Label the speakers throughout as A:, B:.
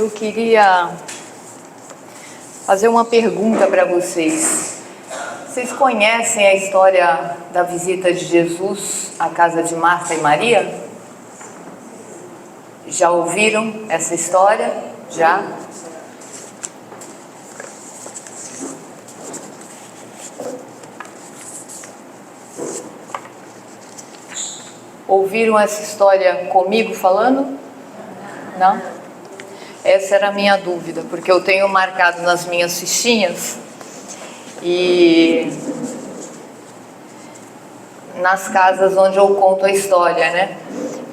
A: Eu queria fazer uma pergunta para vocês. Vocês conhecem a história da visita de Jesus à casa de Marta e Maria? Já ouviram essa história? Já? Ouviram essa história comigo falando? Não? Essa era a minha dúvida, porque eu tenho marcado nas minhas fichinhas e nas casas onde eu conto a história, né?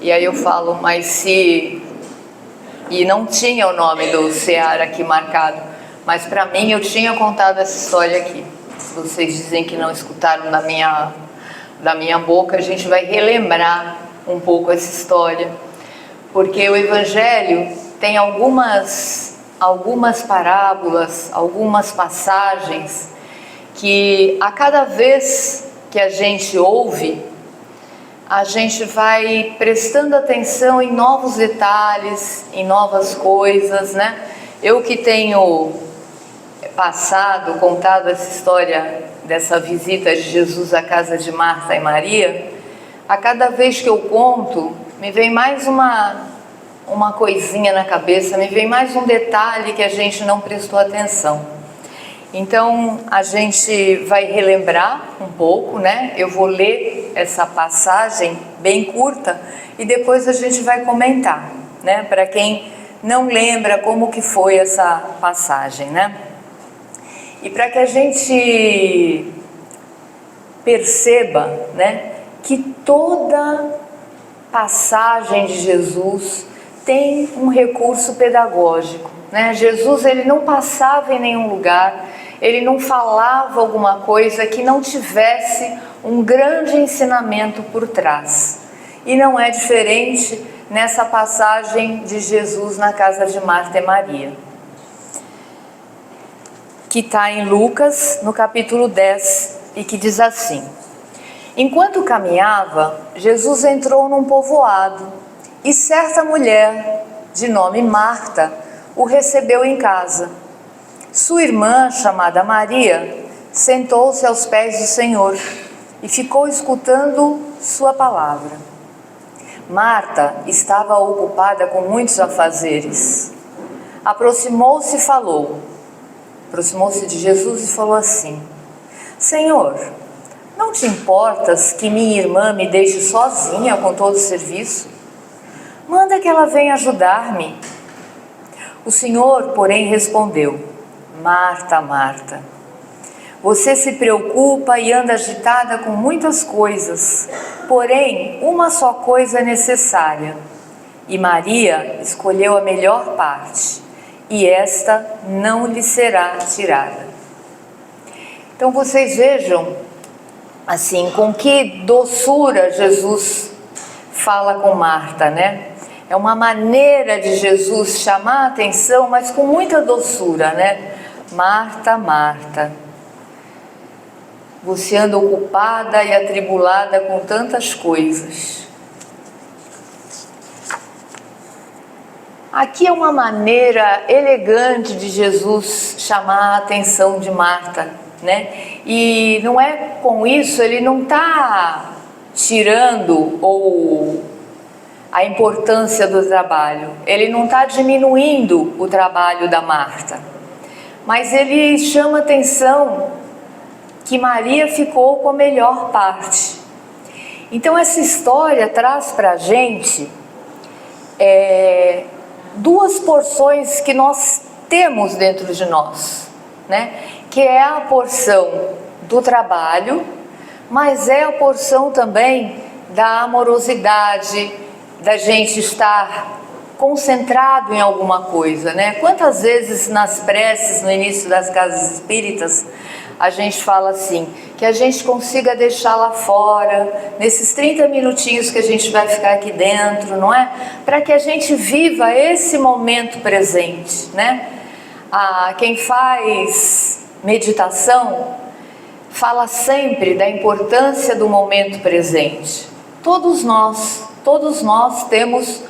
A: E aí eu falo, mas se... E não tinha o nome do Seara aqui marcado, mas para mim eu tinha contado essa história aqui. Se vocês dizem que não escutaram da minha boca, a gente vai relembrar um pouco essa história, porque o Evangelho tem algumas parábolas, algumas passagens que a cada vez que a gente ouve, a gente vai prestando atenção em novos detalhes, em novas coisas, né? Eu que tenho contado essa história dessa visita de Jesus à casa de Marta e Maria, a cada vez que eu conto, me vem mais uma coisinha na cabeça, me vem mais um detalhe que a gente não prestou atenção. Então, a gente vai relembrar um pouco, né? Eu vou ler essa passagem bem curta e depois a gente vai comentar, né? Para quem não lembra como que foi essa passagem, né? E para que a gente perceba, né, que toda passagem de Jesus tem um recurso pedagógico, né? Jesus, ele não passava em nenhum lugar, ele não falava alguma coisa que não tivesse um grande ensinamento por trás. E não é diferente nessa passagem de Jesus na casa de Marta e Maria, que está em Lucas, no capítulo 10, e que diz assim: enquanto caminhava, Jesus entrou num povoado, e certa mulher, de nome Marta, o recebeu em casa. Sua irmã, chamada Maria, sentou-se aos pés do Senhor e ficou escutando sua palavra. Marta estava ocupada com muitos afazeres. Aproximou-se de Jesus e falou assim: Senhor, não te importas que minha irmã me deixe sozinha com todo o serviço? Manda que ela venha ajudar-me. O Senhor, porém, respondeu: Marta, Marta, você se preocupa e anda agitada com muitas coisas, porém, uma só coisa é necessária. E Maria escolheu a melhor parte, e esta não lhe será tirada. Então vocês vejam, assim, com que doçura Jesus fala com Marta, né? É uma maneira de Jesus chamar a atenção, mas com muita doçura, né? Marta, Marta, você anda ocupada e atribulada com tantas coisas. Aqui é uma maneira elegante de Jesus chamar a atenção de Marta, né? E não é com isso, ele não está tirando a importância do trabalho, ele não está diminuindo o trabalho da Marta, mas ele chama atenção que Maria ficou com a melhor parte. Então essa história traz para a gente duas porções que nós temos dentro de nós, né? Que é a porção do trabalho, mas é a porção também da amorosidade, da gente estar concentrado em alguma coisa, né? Quantas vezes nas preces, no início das casas espíritas, a gente fala assim, que a gente consiga deixar lá fora, nesses 30 minutinhos que a gente vai ficar aqui dentro, não é? Para que a gente viva esse momento presente, né? Quem faz meditação fala sempre da importância do momento presente. Todos nós temos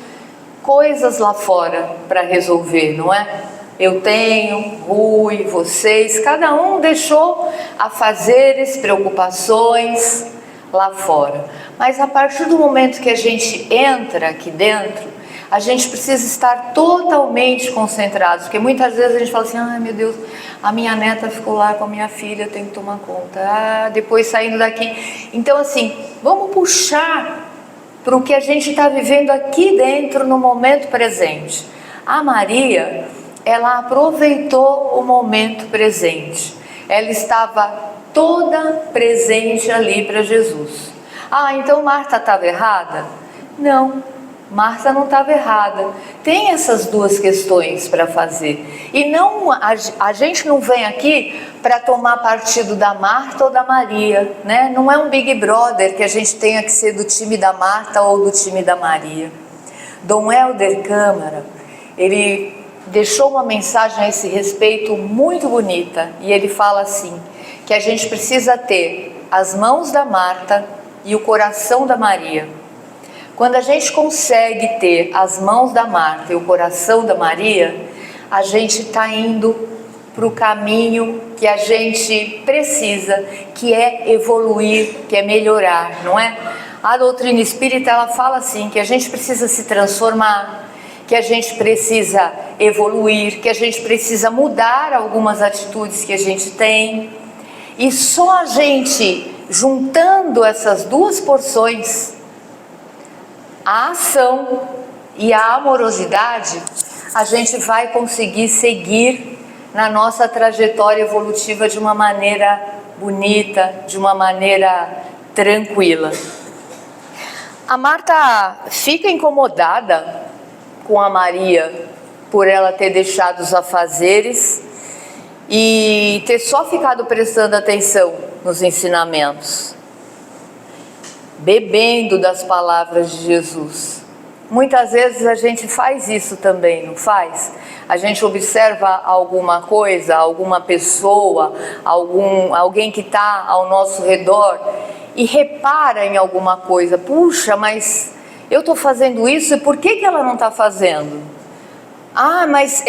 A: coisas lá fora para resolver, não é? Eu tenho, Rui, vocês, cada um deixou afazeres, preocupações lá fora. Mas a partir do momento que a gente entra aqui dentro, a gente precisa estar totalmente concentrados, porque muitas vezes a gente fala assim, ai meu Deus, a minha neta ficou lá com a minha filha, eu tenho que tomar conta, depois saindo daqui. Então assim, vamos puxar para o que a gente está vivendo aqui dentro no momento presente. A Maria, ela aproveitou o momento presente, ela estava toda presente ali para Jesus. Ah, então Marta estava errada? Não, Marta não estava errada. Tem essas duas questões para fazer. E não, a gente não vem aqui para tomar partido da Marta ou da Maria, né? Não é um Big Brother que a gente tenha que ser do time da Marta ou do time da Maria. Dom Helder Câmara, ele deixou uma mensagem a esse respeito muito bonita. E ele fala assim, que a gente precisa ter as mãos da Marta e o coração da Maria. Quando a gente consegue ter as mãos da Marta e o coração da Maria, a gente está indo para o caminho que a gente precisa, que é evoluir, que é melhorar, não é? A doutrina espírita, ela fala assim, que a gente precisa se transformar, que a gente precisa evoluir, que a gente precisa mudar algumas atitudes que a gente tem. E só a gente juntando essas duas porções, a ação e a amorosidade, a gente vai conseguir seguir na nossa trajetória evolutiva de uma maneira bonita, de uma maneira tranquila. A Marta fica incomodada com a Maria por ela ter deixado os afazeres e ter só ficado prestando atenção nos ensinamentos, bebendo das palavras de Jesus. Muitas vezes a gente faz isso também, não faz? A gente observa alguma coisa, alguma pessoa, alguém que está ao nosso redor e repara em alguma coisa. Puxa, mas eu estou fazendo isso e por que ela não está fazendo? Ah, mas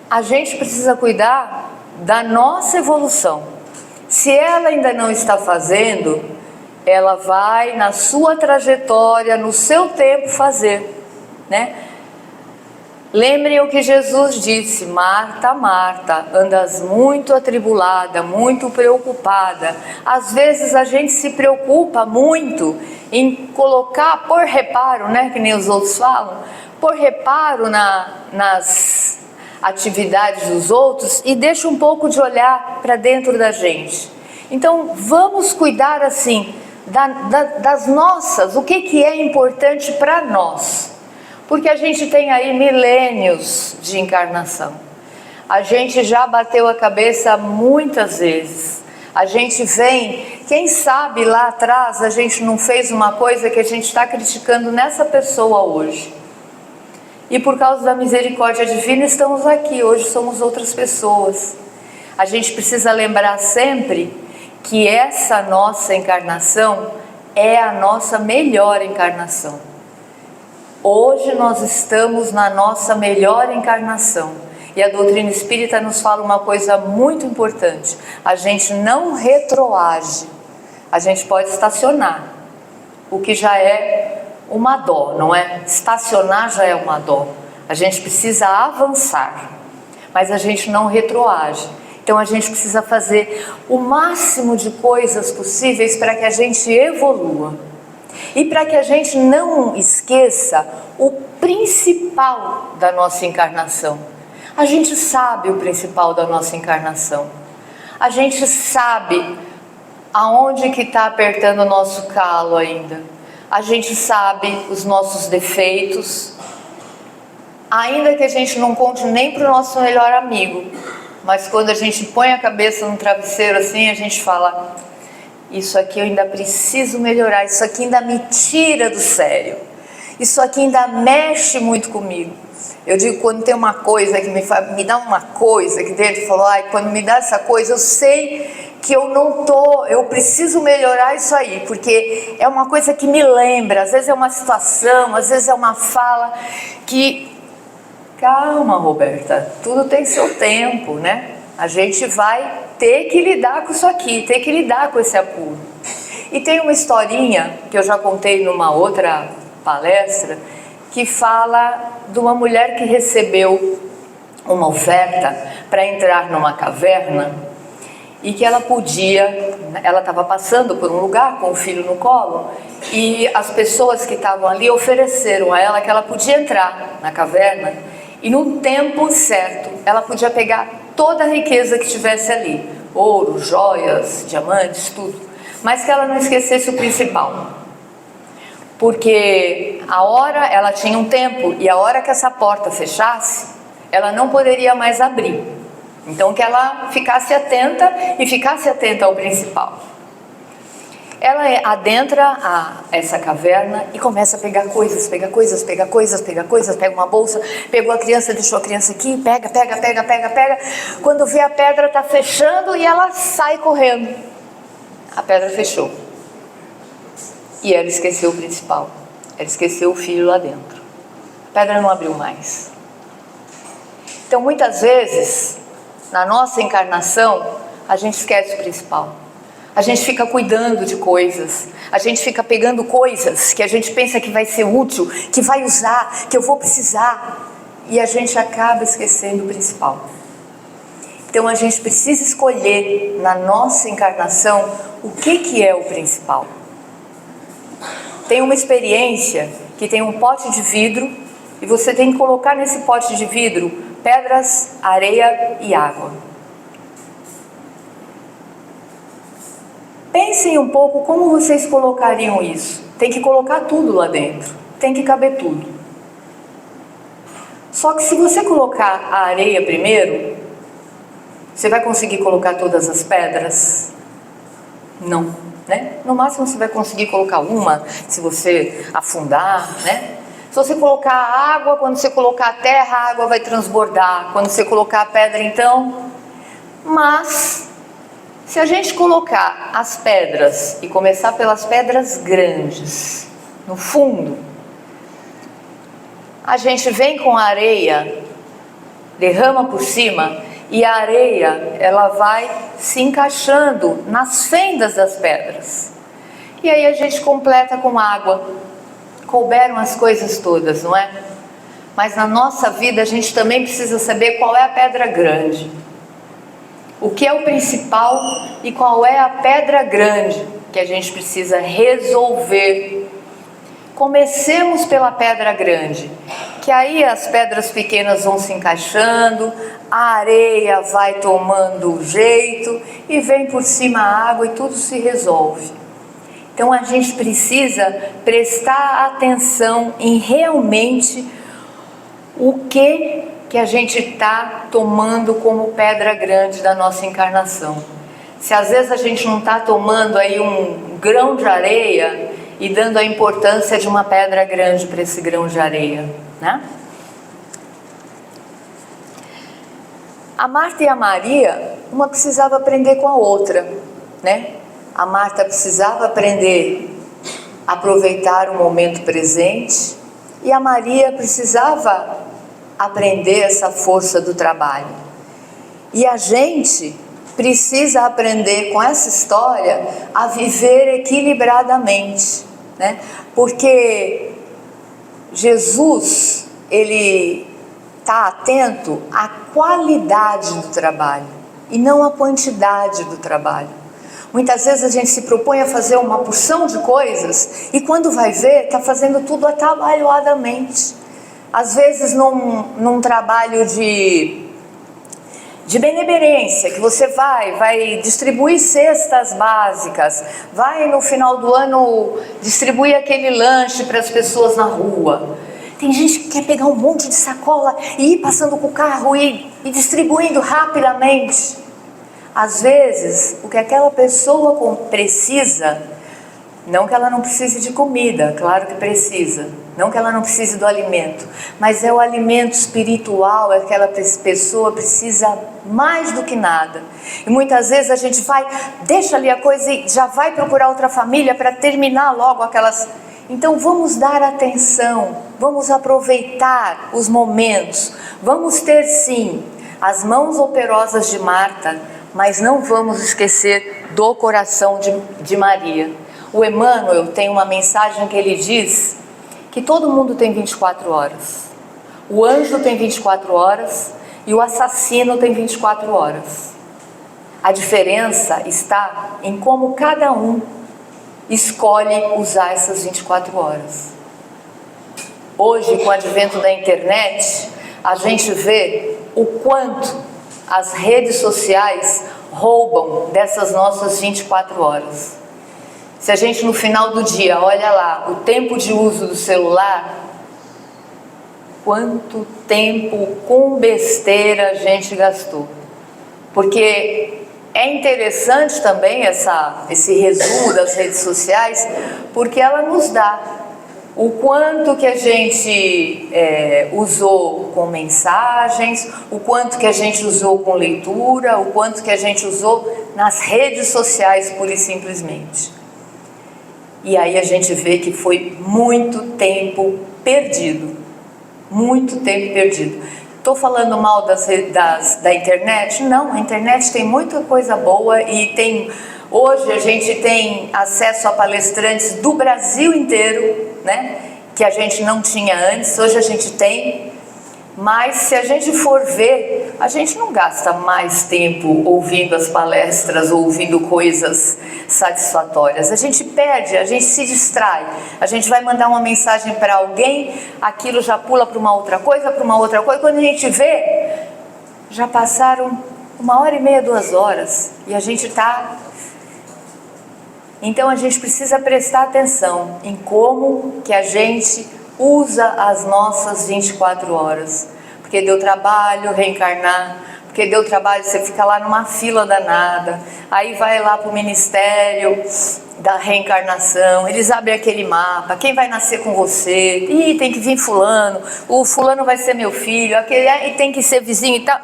A: a gente precisa cuidar da nossa evolução. Se ela ainda não está fazendo, ela vai na sua trajetória, no seu tempo fazer, né? Lembrem o que Jesus disse: Marta, Marta, andas muito atribulada, muito preocupada. Às vezes a gente se preocupa muito em colocar, por reparo, né, que nem os outros falam, por reparo nas atividades dos outros e deixa um pouco de olhar para dentro da gente. Então vamos cuidar assim das nossas, o que é importante para nós. Porque a gente tem aí milênios de encarnação. A gente já bateu a cabeça muitas vezes. A gente vem, quem sabe lá atrás a gente não fez uma coisa que a gente está criticando nessa pessoa hoje. E por causa da misericórdia divina estamos aqui, hoje somos outras pessoas. A gente precisa lembrar sempre que essa nossa encarnação é a nossa melhor encarnação. Hoje nós estamos na nossa melhor encarnação. E a doutrina espírita nos fala uma coisa muito importante: a gente não retroage, a gente pode estacionar, o que já é uma dó, não é? Estacionar já é uma dó. A gente precisa avançar, mas a gente não retroage. Então a gente precisa fazer o máximo de coisas possíveis para que a gente evolua. E para que a gente não esqueça o principal da nossa encarnação. A gente sabe o principal da nossa encarnação. A gente sabe aonde que está apertando o nosso calo ainda. A gente sabe os nossos defeitos. Ainda que a gente não conte nem para o nosso melhor amigo. Mas quando a gente põe a cabeça no travesseiro assim, a gente fala: isso aqui eu ainda preciso melhorar, isso aqui ainda me tira do sério, isso aqui ainda mexe muito comigo. Eu digo, quando tem uma coisa que me dá uma coisa que dentro, falou, ai, quando me dá essa coisa, eu sei que eu preciso melhorar isso aí, porque é uma coisa que me lembra, às vezes é uma situação, às vezes é uma fala que... Calma, Roberta, tudo tem seu tempo, né? A gente vai ter que lidar com isso aqui, ter que lidar com esse apuro. E tem uma historinha que eu já contei numa outra palestra, que fala de uma mulher que recebeu uma oferta para entrar numa caverna e que ela estava passando por um lugar com o filho no colo e as pessoas que estavam ali ofereceram a ela que ela podia entrar na caverna e no tempo certo ela podia pegar toda a riqueza que tivesse ali, ouro, joias, diamantes, tudo, mas que ela não esquecesse o principal, porque ela tinha um tempo e a hora que essa porta fechasse, ela não poderia mais abrir. Então que ela ficasse atenta e ficasse atenta ao principal. Ela adentra essa caverna e começa a pegar coisas, pega uma bolsa, pegou a criança, deixou a criança aqui, pega. Quando vê a pedra está fechando e ela sai correndo. A pedra fechou. E ela esqueceu o principal. Ela esqueceu o filho lá dentro. A pedra não abriu mais. Então muitas vezes, na nossa encarnação, a gente esquece o principal. A gente fica cuidando de coisas, a gente fica pegando coisas que a gente pensa que vai ser útil, que vai usar, que eu vou precisar, e a gente acaba esquecendo o principal. Então a gente precisa escolher na nossa encarnação o que é o principal. Tem uma experiência que tem um pote de vidro e você tem que colocar nesse pote de vidro pedras, areia e água. Pensem um pouco como vocês colocariam isso. Tem que colocar tudo lá dentro, tem que caber tudo. Só que se você colocar a areia primeiro, você vai conseguir colocar todas as pedras? Não, né? No máximo você vai conseguir colocar uma, se você afundar, né? Se você colocar a água, quando você colocar a terra, a água vai transbordar. Quando você colocar a pedra, então... Mas... se a gente colocar as pedras e começar pelas pedras grandes, no fundo, a gente vem com a areia, derrama por cima e a areia ela vai se encaixando nas fendas das pedras. E aí a gente completa com água. Couberam as coisas todas, não é? Mas na nossa vida a gente também precisa saber qual é a pedra grande. O que é o principal e qual é a pedra grande que a gente precisa resolver. Comecemos pela pedra grande, que aí as pedras pequenas vão se encaixando, a areia vai tomando jeito e vem por cima a água e tudo se resolve. Então a gente precisa prestar atenção em realmente o que a gente está tomando como pedra grande da nossa encarnação. Se às vezes a gente não está tomando aí um grão de areia e dando a importância de uma pedra grande para esse grão de areia, né? A Marta e a Maria, uma precisava aprender com a outra, né? A Marta precisava aprender a aproveitar o momento presente e a Maria precisava aprender essa força do trabalho. E a gente precisa aprender com essa história a viver equilibradamente, né? Porque Jesus, ele está atento à qualidade do trabalho e não à quantidade do trabalho. Muitas vezes a gente se propõe a fazer uma porção de coisas e quando vai ver, está fazendo tudo atabalhoadamente. Às vezes num trabalho de benemerência, que você vai distribuir cestas básicas, vai no final do ano distribuir aquele lanche para as pessoas na rua. Tem gente que quer pegar um monte de sacola e ir passando com o carro e distribuindo rapidamente. Às vezes, o que aquela pessoa precisa, não que ela não precise de comida, claro que precisa, Não que ela não precise do alimento, mas é o alimento espiritual, é que aquela pessoa precisa mais do que nada. E muitas vezes a gente deixa ali a coisa e já vai procurar outra família para terminar logo aquelas... Então vamos dar atenção, vamos aproveitar os momentos, vamos ter sim as mãos operosas de Marta, mas não vamos esquecer do coração de Maria. O Emmanuel tem uma mensagem que ele diz que todo mundo tem 24 horas. O anjo tem 24 horas e o assassino tem 24 horas. A diferença está em como cada um escolhe usar essas 24 horas. Hoje, com o advento da internet, a gente vê o quanto as redes sociais roubam dessas nossas 24 horas. Se a gente no final do dia olha lá o tempo de uso do celular, quanto tempo com besteira a gente gastou. Porque é interessante também esse resumo das redes sociais, porque ela nos dá o quanto que a gente usou com mensagens, o quanto que a gente usou com leitura, o quanto que a gente usou nas redes sociais, pura e simplesmente. E aí a gente vê que foi muito tempo perdido. Muito tempo perdido. Estou falando mal da internet? Não, a internet tem muita coisa boa e hoje a gente tem acesso a palestrantes do Brasil inteiro, né? Que a gente não tinha antes, hoje a gente tem. Mas se a gente for ver, a gente não gasta mais tempo ouvindo as palestras ou ouvindo coisas satisfatórias. A gente perde, a gente se distrai. A gente vai mandar uma mensagem para alguém, aquilo já pula para uma outra coisa, Quando a gente vê, já passaram 1h30, 2 horas e a gente está... Então a gente precisa prestar atenção em como que a gente usa as nossas 24 horas, porque deu trabalho reencarnar, porque deu trabalho você ficar lá numa fila danada, aí vai lá para o Ministério da Reencarnação, eles abrem aquele mapa, quem vai nascer com você, tem que vir fulano, o fulano vai ser meu filho, e tem que ser vizinho e tal.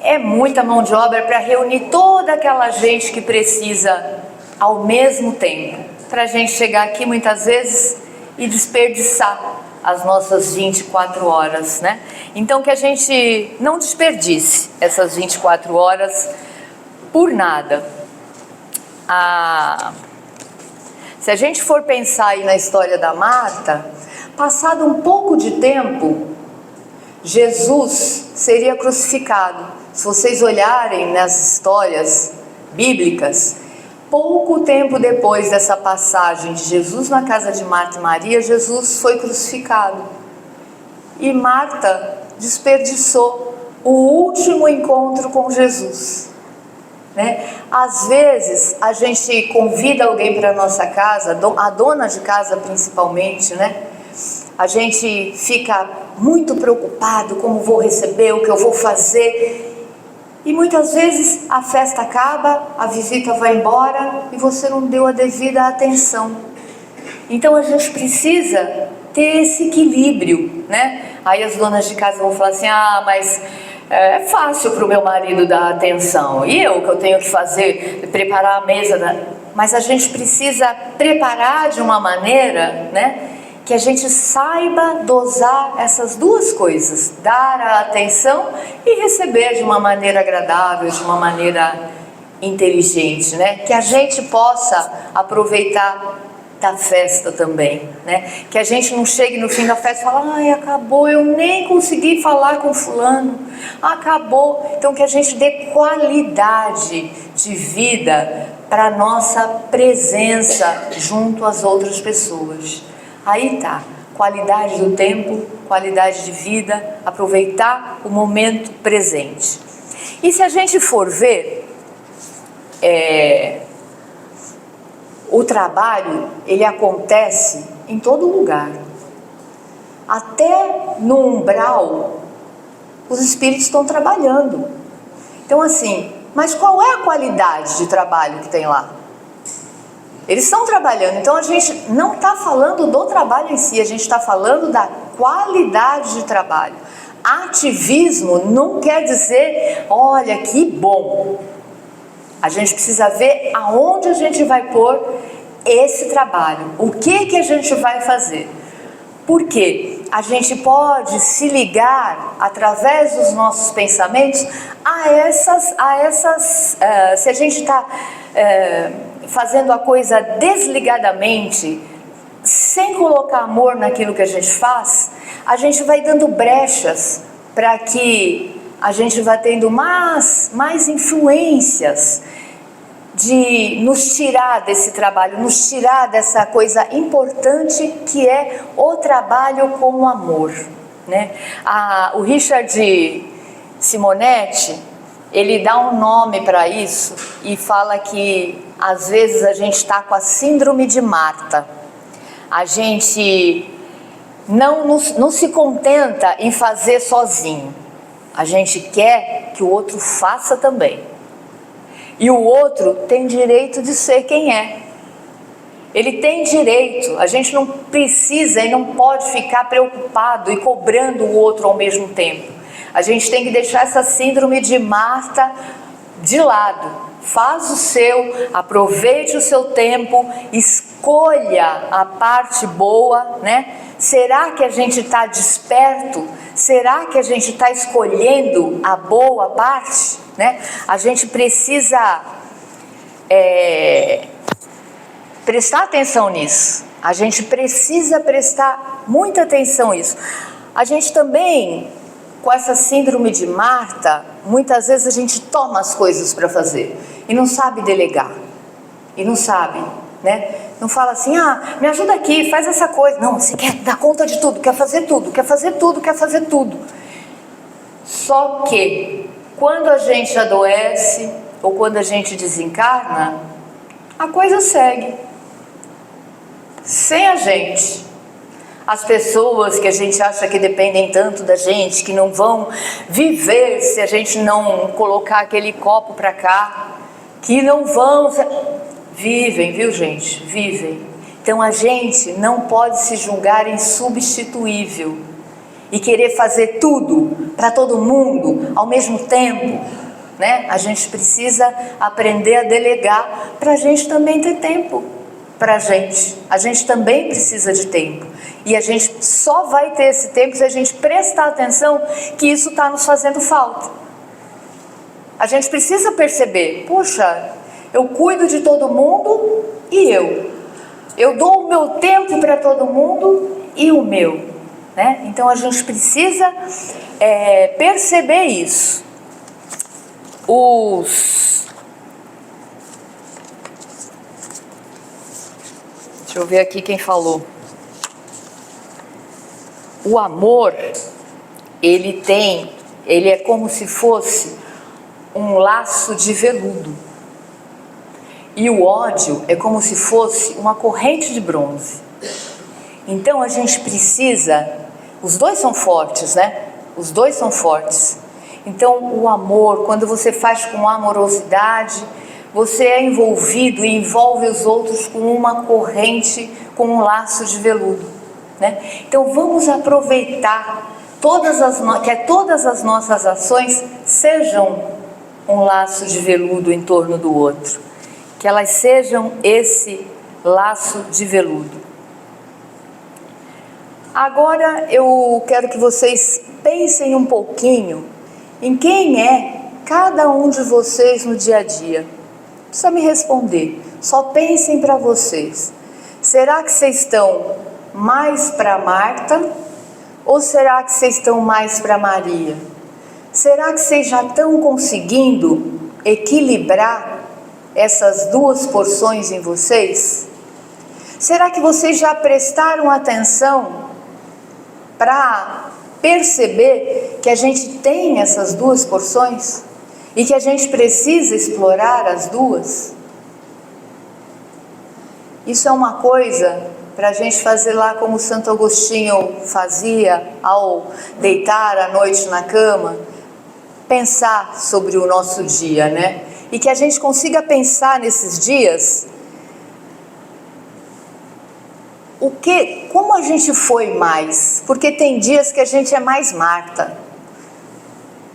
A: É muita mão de obra para reunir toda aquela gente que precisa ao mesmo tempo, para a gente chegar aqui muitas vezes e desperdiçar as nossas 24 horas, né? Então que a gente não desperdice essas 24 horas por nada. Se a gente for pensar aí na história da Marta, passado um pouco de tempo, Jesus seria crucificado. Se vocês olharem nas histórias bíblicas, pouco tempo depois dessa passagem de Jesus na casa de Marta e Maria, Jesus foi crucificado. E Marta desperdiçou o último encontro com Jesus, né? Às vezes a gente convida alguém para a nossa casa, a dona de casa principalmente, né? A gente fica muito preocupado, como vou receber, o que eu vou fazer. E muitas vezes a festa acaba, a visita vai embora e você não deu a devida atenção. Então a gente precisa ter esse equilíbrio, né? Aí as donas de casa vão falar assim, mas é fácil para o meu marido dar atenção. E eu que eu tenho que fazer, preparar a mesa. Mas a gente precisa preparar de uma maneira, né? Que a gente saiba dosar essas duas coisas, dar a atenção e receber de uma maneira agradável, de uma maneira inteligente, né? Que a gente possa aproveitar da festa também, né? Que a gente não chegue no fim da festa e fale, acabou, eu nem consegui falar com fulano, acabou. Então que a gente dê qualidade de vida para a nossa presença junto às outras pessoas. Aí tá, qualidade do tempo, qualidade de vida, aproveitar o momento presente. E se a gente for ver, o trabalho, ele acontece em todo lugar. Até no umbral, os espíritos estão trabalhando. Então assim, mas qual é a qualidade de trabalho que tem lá? Eles estão trabalhando, então a gente não está falando do trabalho em si, a gente está falando da qualidade de trabalho. Ativismo não quer dizer, olha que bom. A gente precisa ver aonde a gente vai pôr esse trabalho, o que a gente vai fazer. Porque a gente pode se ligar através dos nossos pensamentos se a gente está fazendo a coisa desligadamente, sem colocar amor naquilo que a gente faz, a gente vai dando brechas para que a gente vá tendo mais influências de nos tirar desse trabalho, nos tirar dessa coisa importante que é o trabalho com amor, né? O Richard Simonetti, ele dá um nome para isso e fala que às vezes a gente está com a síndrome de Marta. A gente não se contenta em fazer sozinho. A gente quer que o outro faça também. E o outro tem direito de ser quem é. Ele tem direito. A gente não precisa e não pode ficar preocupado e cobrando o outro ao mesmo tempo. A gente tem que deixar essa síndrome de Marta de lado. Faz o seu, aproveite o seu tempo, escolha a parte boa, né? Será que a gente está desperto? Será que a gente está escolhendo a boa parte? Né? A gente precisa prestar atenção nisso. A gente precisa prestar muita atenção nisso. A gente também, com essa síndrome de Marta, muitas vezes a gente toma as coisas para fazer e não sabe delegar. E não sabe, né? Não fala assim, me ajuda aqui, faz essa coisa. Não, você quer dar conta de tudo, quer fazer tudo, quer fazer tudo, quer fazer tudo. Só que quando a gente adoece ou quando a gente desencarna, a coisa segue. Sem a gente. As pessoas que a gente acha que dependem tanto da gente, que não vão viver se a gente não colocar aquele copo para cá, que não vão... Vivem, viu gente? Vivem. Então a gente não pode se julgar insubstituível e querer fazer tudo para todo mundo ao mesmo tempo, né? A gente precisa aprender a delegar para a gente também ter tempo para a gente também precisa de tempo e a gente só vai ter esse tempo se a gente prestar atenção que isso está nos fazendo falta. A gente precisa perceber, puxa, eu cuido de todo mundo e eu dou o meu tempo para todo mundo e o meu, né? Então a gente precisa perceber isso. Deixa eu ver aqui quem falou. O amor, ele é como se fosse um laço de veludo. E o ódio é como se fosse uma corrente de bronze. Então a gente precisa, os dois são fortes, né? Os dois são fortes. Então o amor, quando você faz com amorosidade, você é envolvido e envolve os outros com uma corrente, com um laço de veludo, né? Então vamos aproveitar que todas as nossas ações sejam um laço de veludo em torno do outro. Que elas sejam esse laço de veludo. Agora eu quero que vocês pensem um pouquinho em quem é cada um de vocês no dia a dia. Não precisa me responder, só pensem para vocês. Será que vocês estão mais para Marta ou será que vocês estão mais para Maria? Será que vocês já estão conseguindo equilibrar essas duas porções em vocês? Será que vocês já prestaram atenção para perceber que a gente tem essas duas porções e que a gente precisa explorar as duas? Isso é uma coisa para a gente fazer lá como Santo Agostinho fazia ao deitar à noite na cama, pensar sobre o nosso dia, né? E que a gente consiga pensar nesses dias como a gente foi mais, porque tem dias que a gente é mais Marta,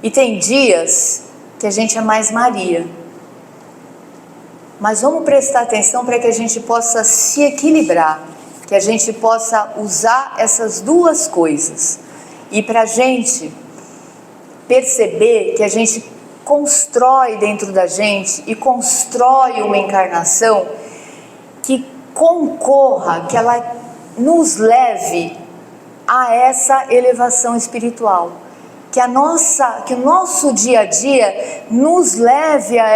A: e tem dias que a gente é mais Maria. Mas vamos prestar atenção para que a gente possa se equilibrar, que a gente possa usar essas duas coisas. E para a gente perceber que a gente constrói dentro da gente e constrói uma encarnação que concorra, que ela nos leve a essa elevação espiritual. Que o nosso dia a dia nos leve a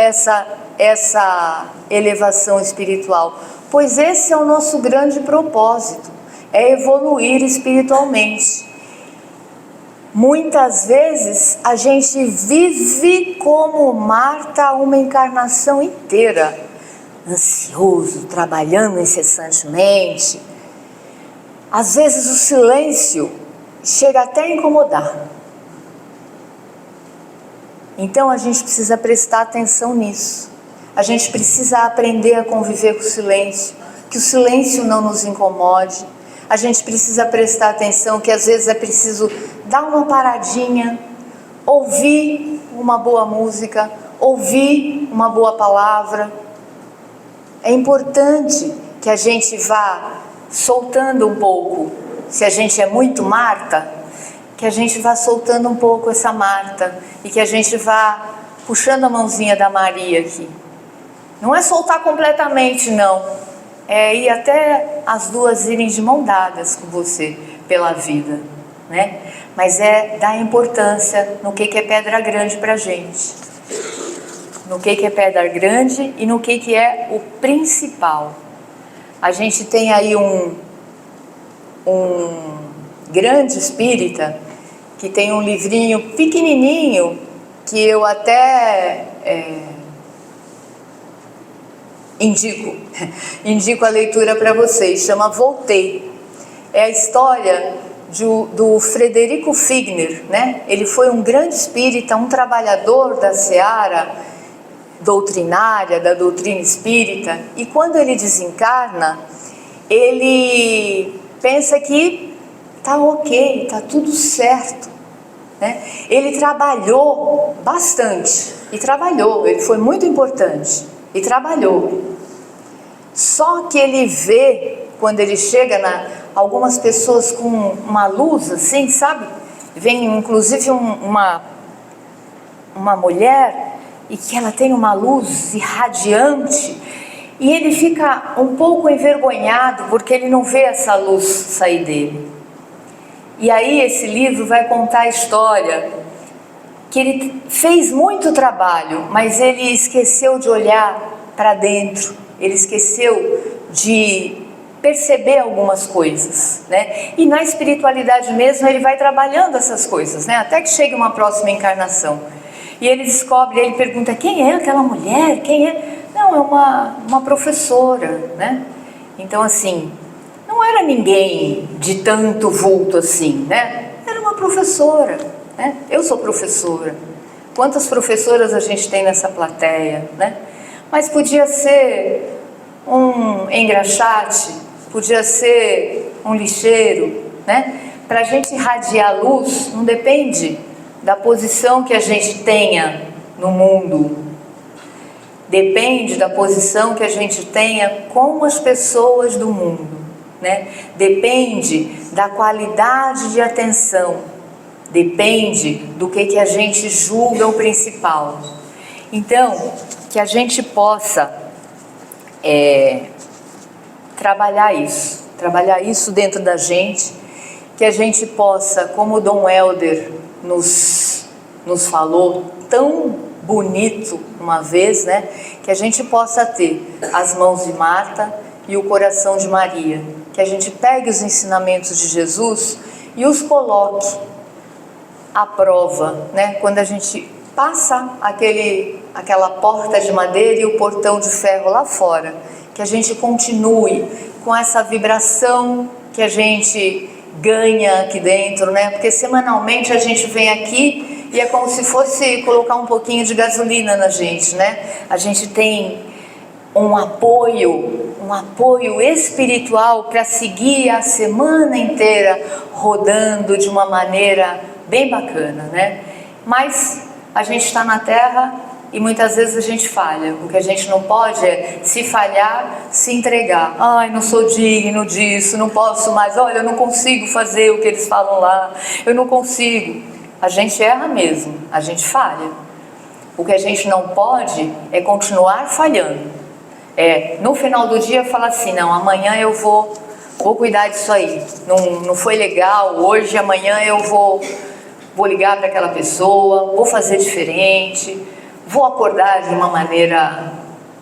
A: essa elevação espiritual, pois esse é o nosso grande propósito, é evoluir espiritualmente. Muitas vezes a gente vive como Marta uma encarnação inteira, ansioso, trabalhando incessantemente. Às vezes o silêncio chega até a incomodar. Então a gente precisa prestar atenção nisso. A gente precisa aprender a conviver com o silêncio, que o silêncio não nos incomode. A gente precisa prestar atenção que às vezes é preciso dar uma paradinha, ouvir uma boa música, ouvir uma boa palavra. É importante que a gente vá soltando um pouco. Se a gente é muito Marta, que a gente vá soltando um pouco essa Marta e que a gente vá puxando a mãozinha da Maria aqui. Não é soltar completamente, não. É ir até as duas irem de mão dadas com você pela vida, né? Mas é dar importância no que é pedra grande pra gente. No que é pedra grande e no que é o principal. A gente tem aí um grande espírita que tem um livrinho pequenininho que eu até indico a leitura para vocês, chama Voltei. É a história do Frederico Figner, né? Ele foi um grande espírita, um trabalhador da seara doutrinária, da doutrina espírita, e quando ele desencarna, ele pensa que tá ok, tá tudo certo, né? Ele trabalhou bastante, ele foi muito importante, e trabalhou. Só que ele vê, quando ele chega algumas pessoas com uma luz assim, sabe? Vem inclusive uma mulher e que ela tem uma luz irradiante, e ele fica um pouco envergonhado porque ele não vê essa luz sair dele. E aí esse livro vai contar a história que ele fez muito trabalho, mas ele esqueceu de olhar para dentro, ele esqueceu de perceber algumas coisas, né? E na espiritualidade mesmo ele vai trabalhando essas coisas, né? Até que chegue uma próxima encarnação. E ele descobre, ele pergunta, quem é aquela mulher? Quem é? Não, é uma professora, né? Então assim, não era ninguém de tanto vulto assim, né? Era uma professora, né? Eu sou professora. Quantas professoras a gente tem nessa plateia, né? Mas podia ser um engraxate, podia ser um lixeiro, né? Para a gente irradiar luz, não depende da posição que a gente tenha no mundo. Depende da posição que a gente tenha com as pessoas do mundo, né? Depende da qualidade de atenção. Depende do que a gente julga o principal. Então, que a gente possa trabalhar isso dentro da gente, que a gente possa, como o Dom Helder nos falou tão bonito uma vez, né? Que a gente possa ter as mãos de Marta e o coração de Maria, que a gente pegue os ensinamentos de Jesus e os coloque à prova, né? Quando a gente passa aquela porta de madeira e o portão de ferro lá fora, que a gente continue com essa vibração que a gente ganha aqui dentro, né? Porque semanalmente a gente vem aqui e é como se fosse colocar um pouquinho de gasolina na gente, né? A gente tem um apoio espiritual para seguir a semana inteira rodando de uma maneira bem bacana, né? Mas a gente está na Terra e muitas vezes a gente falha. O que a gente não pode é, se falhar, se entregar. Ai, não sou digno disso, não posso mais. Olha, eu não consigo fazer o que eles falam lá. Eu não consigo. A gente erra mesmo, a gente falha. O que a gente não pode é continuar falhando. No final do dia falar assim, não, amanhã eu vou cuidar disso aí. Não foi legal hoje, amanhã eu vou ligar para aquela pessoa, vou fazer diferente, vou acordar de uma maneira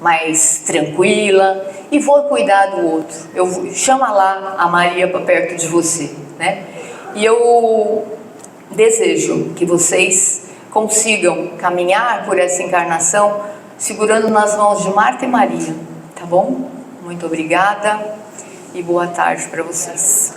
A: mais tranquila e vou cuidar do outro. Chama lá a Maria para perto de você, né? E eu desejo que vocês consigam caminhar por essa encarnação segurando nas mãos de Marta e Maria, tá bom? Muito obrigada e boa tarde para vocês.